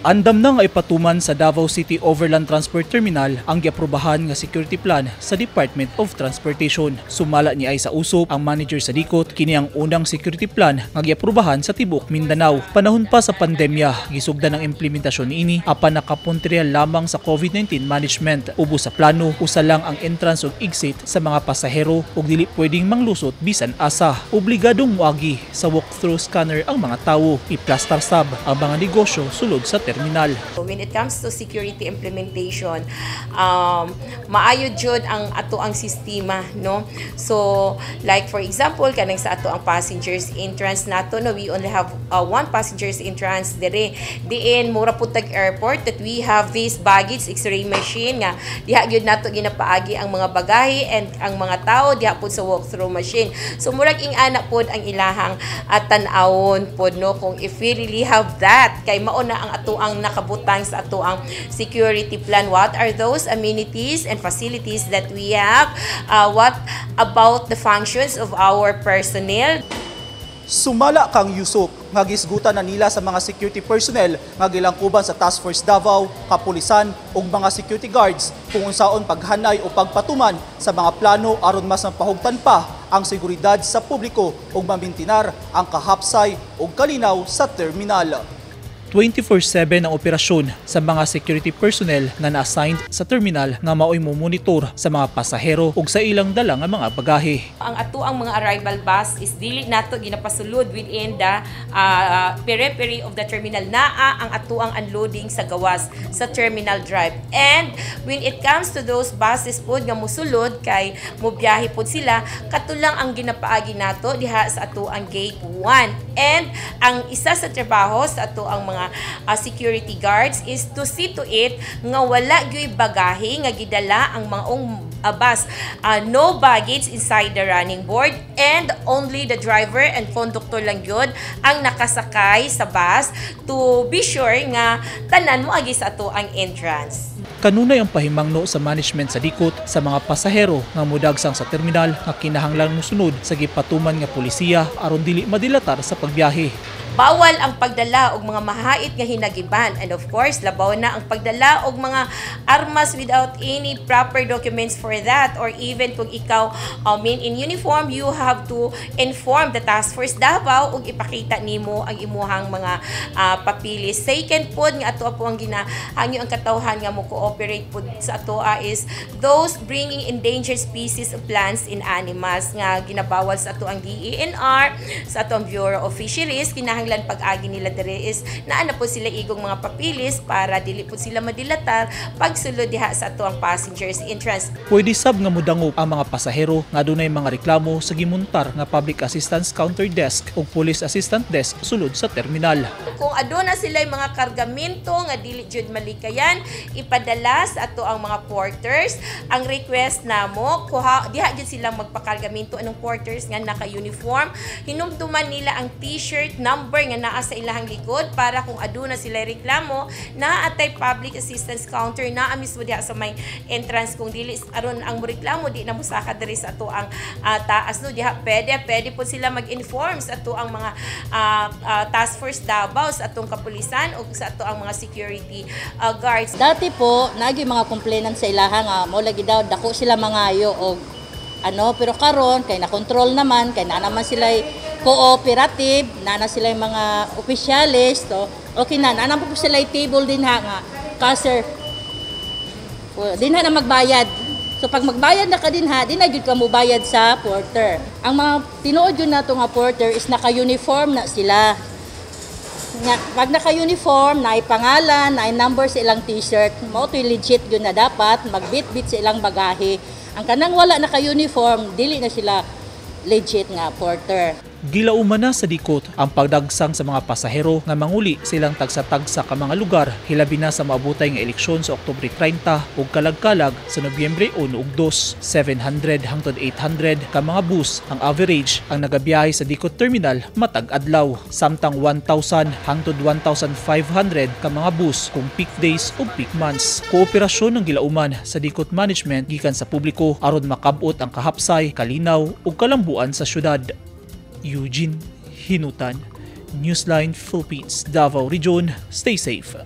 Andam na nga ipatuman sa Davao City Overland Transport Terminal ang giaprubahan nga security plan sa Department of Transportation. Sumala ni ay sa usop ang manager sa DICOT kini ang unang security plan nga giaprubahan sa tibuok Mindanao. Panahon pa sa pandemya, gisugdan ang implementasyon niini apan nakapuntrial lamang sa COVID-19 management. Ubos sa plano, usa lang ang entrance ug exit sa mga pasahero ug dili pwedeng manglusot bisan asa. Obligadong muagi sa walk-through scanner ang mga tawo. I-plaster sub ang mga negosyo sulod sa terminal. When it comes to security implementation, maayo jud ang ato ang sistema, no? So like for example kanang sa ato ang passengers entrance nato, no, we only have one passengers entrance dire. Diin mura pud tag airport that we have this baggage x-ray machine nga diha gyud nato ginapaagi ang mga bagahe and ang mga tao diha pud sa walk-through machine. So murag ing-ana pud ang ilahang tan-awon pud, no, kung if we really have that kay mao na ang ato ang nakabutang sa ato ang security plan. What are those amenities and facilities that we have? What about the functions of our personnel? Sumala kang yusok nga gisgutan na nila sa mga security personnel nga gilangkuban sa Task Force Davao, kapulisan ug mga security guards kung unsaon paghanay o pagpatuman sa mga plano aron mas mapahugtan pa ang seguridad sa publiko ug mamintinar ang kahapsay ug kalinaw sa terminal. 24/7 ang operasyon sa mga security personnel na na-assigned sa terminal nga mao'y monitor sa mga pasahero ug sa ilang dala nga mga bagahe. Ang ato ang mga arrival bus is dili nato ginapasulod within the periphery of the terminal. Naa ang ato ang unloading sa gawas sa terminal drive. And when it comes to those buses pod nga mosulod kay mobiyahe pod sila, katulang ang ginapaagi nato diha sa ato ang gate 1. And ang isa sa trabaho sa ato ang mga security guards is to see to it nga wala gyud bagahe nga gidala ang mga bus. No baggage inside the running board and only the driver and conductor lang gyud ang nakasakay sa bus to be sure nga tanan mo agi sa ato ang entrance. Kanunay ang pahimangno sa management sa DICOT sa mga pasahero nga modagsang sa terminal nga kinahanglan mosunod sa gipatuman nga pulisiya aron dili madilatar sa pagbiyahe. Bawal ang pagdala og mga mahait nga hinagiban, and of course labaw na ang pagdala og mga armas without any proper documents for that, or even kung ikaw in uniform, you have to inform the Task Force Davao ug ipakita nimo ang imuhang mga papilis. Second pod nga ato po ang ginahangyo ang katawhan nga mo cooperate pod sa ato is those bringing endangered species of plants and animals nga ginabawal sa ato ang DENR, sa ato ang Bureau of Fisheries. Kinahanglan pag-agi nila dire is naana po sila igong mga papilis para dili po sila madilatar pagsulod diha sa ato ang passengers entrance. Pwede sab nga modangop ang mga pasahero nga dunay mga reklamo sa gimuntar nga Public Assistance Counter Desk o Police Assistant Desk sulod sa terminal. Kung aduna sila mga kargamento nga dili jud malikayan, ipadala sa ato ang mga porters. Ang request namo kuha diha jud silang magpakargamento anong porters nga naka-uniform, hinumduman nila ang t-shirt number nga naa sa ilahang likod para kung aduna sila reklamo na atay public assistance counter na mismo diha sa may entrance. Kung dili aron ang reklamo di na musaka diri sa ato ang taas, no, diha pwede po sila mag-inform sa ato ang mga Task Force Davao, sa atong kapulisan o sa ato ang mga security guards. Dati po nagi mga complainant sa ilaha nga mo lagi daw dako sila mangayo og pero karon kay na control naman kay na naman sila cooperative, na sila yung mga opisyalis, to okay na po sila table din nga kaser din na magbayad. So pag magbayad na ka din din na jud ka mo bayad sa porter. Ang mga tinuod jud nato nga porter is naka-uniform na sila. Pag naka-uniform, na pangalan, na number sa ilang t-shirt, mo to legit yun na dapat magbit-bit sa ilang bagahe. Ang kanang wala naka-uniform, dili na sila legit nga porter. Gilauman na sa DICOT ang pagdagsang sa mga pasahero nga manguli silang tagsa-tagsa ka mga lugar, hilabi na sa maabutay nga eleksyon sa Oktubre 30 ug kalag-kalag sa Nobyembre 1 ug 2. 700 hangtod 800 ka mga bus ang average ang nagabiyahe sa DICOT terminal matag adlaw, samtang 1,000 hangtod 1,500 ka mga bus kung peak days ug peak months. Kooperasyon ng gilauman sa DICOT management gikan sa publiko aron makab-ot ang kahapsay, kalinaw ug kalambuan sa syudad. Eugene Hinutan, Newsline Philippines, Davao Region. Stay safe.